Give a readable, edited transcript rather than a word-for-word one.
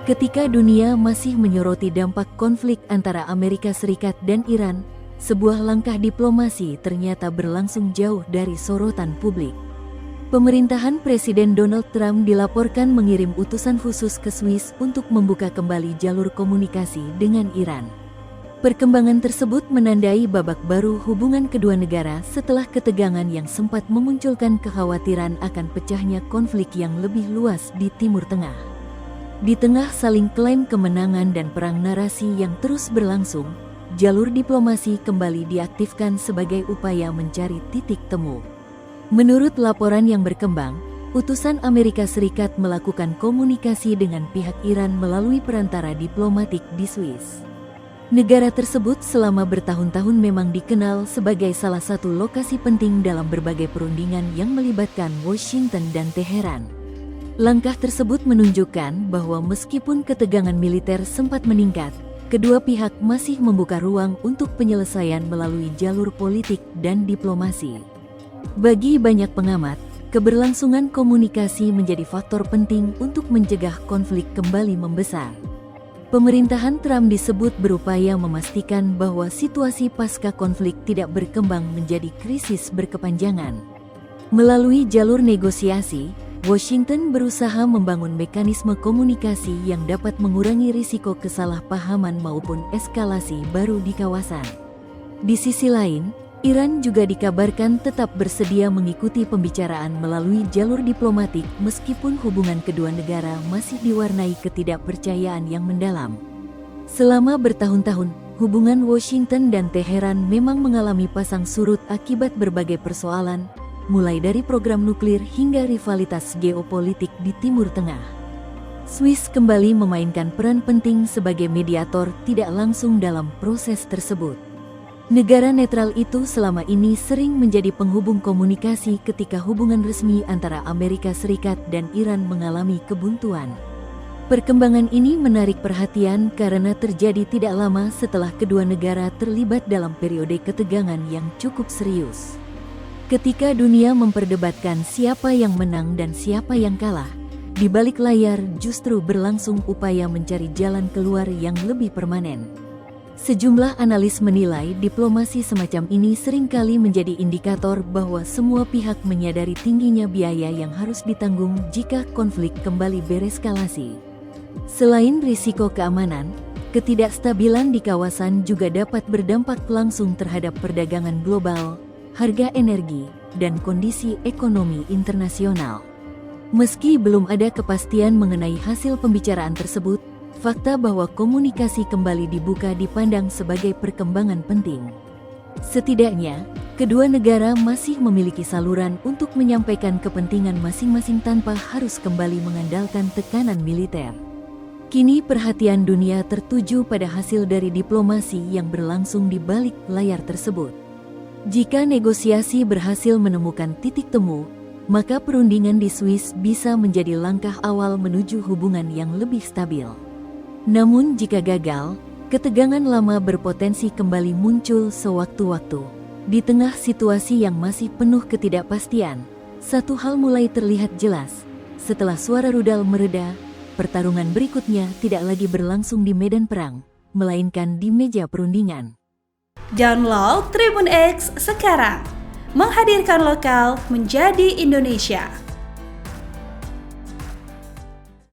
Ketika dunia masih menyoroti dampak konflik antara Amerika Serikat dan Iran, sebuah langkah diplomasi ternyata berlangsung jauh dari sorotan publik. Pemerintahan Presiden Donald Trump dilaporkan mengirim utusan khusus ke Swiss untuk membuka kembali jalur komunikasi dengan Iran. Perkembangan tersebut menandai babak baru hubungan kedua negara setelah ketegangan yang sempat memunculkan kekhawatiran akan pecahnya konflik yang lebih luas di Timur Tengah. Di tengah saling klaim kemenangan dan perang narasi yang terus berlangsung, jalur diplomasi kembali diaktifkan sebagai upaya mencari titik temu. Menurut laporan yang berkembang, utusan Amerika Serikat melakukan komunikasi dengan pihak Iran melalui perantara diplomatik di Swiss. Negara tersebut selama bertahun-tahun memang dikenal sebagai salah satu lokasi penting dalam berbagai perundingan yang melibatkan Washington dan Teheran. Langkah tersebut menunjukkan bahwa meskipun ketegangan militer sempat meningkat, kedua pihak masih membuka ruang untuk penyelesaian melalui jalur politik dan diplomasi. Bagi banyak pengamat, keberlangsungan komunikasi menjadi faktor penting untuk mencegah konflik kembali membesar. Pemerintahan Trump disebut berupaya memastikan bahwa situasi pasca konflik tidak berkembang menjadi krisis berkepanjangan. Melalui jalur negosiasi, Washington berusaha membangun mekanisme komunikasi yang dapat mengurangi risiko kesalahpahaman maupun eskalasi baru di kawasan. Di sisi lain, Iran juga dikabarkan tetap bersedia mengikuti pembicaraan melalui jalur diplomatik meskipun hubungan kedua negara masih diwarnai ketidakpercayaan yang mendalam. Selama bertahun-tahun, hubungan Washington dan Teheran memang mengalami pasang surut akibat berbagai persoalan, mulai dari program nuklir hingga rivalitas geopolitik di Timur Tengah. Swiss kembali memainkan peran penting sebagai mediator tidak langsung dalam proses tersebut. Negara netral itu selama ini sering menjadi penghubung komunikasi ketika hubungan resmi antara Amerika Serikat dan Iran mengalami kebuntuan. Perkembangan ini menarik perhatian karena terjadi tidak lama setelah kedua negara terlibat dalam periode ketegangan yang cukup serius. Ketika dunia memperdebatkan siapa yang menang dan siapa yang kalah, di balik layar justru berlangsung upaya mencari jalan keluar yang lebih permanen. Sejumlah analis menilai diplomasi semacam ini seringkali menjadi indikator bahwa semua pihak menyadari tingginya biaya yang harus ditanggung jika konflik kembali bereskalasi. Selain risiko keamanan, ketidakstabilan di kawasan juga dapat berdampak langsung terhadap perdagangan global, harga energi, dan kondisi ekonomi internasional. Meski belum ada kepastian mengenai hasil pembicaraan tersebut, fakta bahwa komunikasi kembali dibuka dipandang sebagai perkembangan penting. Setidaknya, kedua negara masih memiliki saluran untuk menyampaikan kepentingan masing-masing tanpa harus kembali mengandalkan tekanan militer. Kini perhatian dunia tertuju pada hasil dari diplomasi yang berlangsung di balik layar tersebut. Jika negosiasi berhasil menemukan titik temu, maka perundingan di Swiss bisa menjadi langkah awal menuju hubungan yang lebih stabil. Namun jika gagal, ketegangan lama berpotensi kembali muncul sewaktu-waktu. Di tengah situasi yang masih penuh ketidakpastian, satu hal mulai terlihat jelas. Setelah suara rudal mereda, pertarungan berikutnya tidak lagi berlangsung di medan perang, melainkan di meja perundingan. Download Tribun X sekarang, menghadirkan lokal menjadi Indonesia.